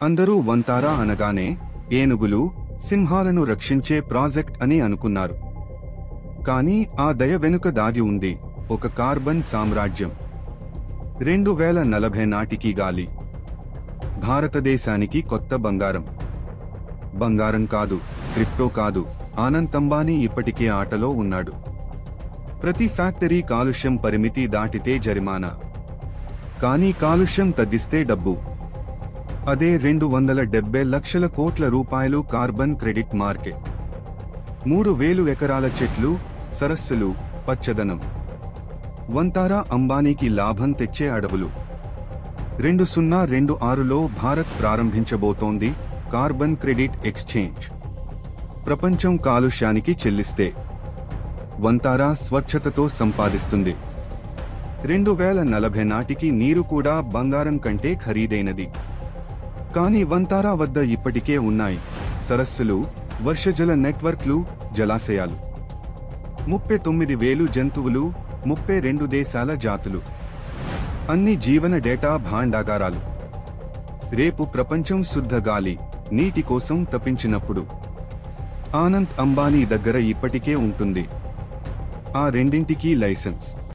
అందరూ వంతారా అనగానే ఏనుగులు, సింహాలను రక్షించే ప్రాజెక్ట్ అని అనుకున్నారు. కానీ ఆ దయ వెనుక దాగి ఉంది ఒక కార్బన్ సామ్రాజ్యం. 2040 నాటికి గాలి భారతదేశానికి కొత్త బంగారం. బంగారం కాదు, క్రిప్టో కాదు, ఆనంద్ అంబానీ ఇప్పటికే ఆటలో ఉన్నాడు. ప్రతి ఫ్యాక్టరీ కాలుష్యం పరిమితి దాటితే జరిమానా. కానీ కాలుష్యం తగ్గిస్తే డబ్బు. అదే 270 లక్షల కోట్ల రూపాయలు కార్బన్ క్రెడిట్ మార్కెట్. 3000 ఎకరాల చెట్లు, సరస్సులు, పచ్చదనం. వంతారా అంబానీకి లాభం తెచ్చే అడవులు. 2026లో భారత్ ప్రారంభించబోతోంది కార్బన్ క్రెడిట్ ఎక్స్చేంజ్. ప్రపంచం కాలుష్యానికి చెల్లిస్తే వంతారా స్వచ్ఛతతో సంపాదిస్తుంది. 2040 నాటికి నీరు కూడా బంగారం కంటే ఖరీదైనది. కానీ వంతారా వద్ద ఇప్పటికే ఉన్నాయి సరస్సులు, వర్షజల నెట్వర్క్లు, జలాశయాలు. 39,000 జంతువులు, 32 దేశాల జాతులు. అన్ని జీవన డేటా భాండాగారాలు. రేపు ప్రపంచం శుద్ధ గాలి, నీటి కోసం తప్పించినప్పుడు ఆనంద్ అంబానీ దగ్గర ఇప్పటికే ఉంటుంది ఆ రెండింటికీ లైసెన్స్.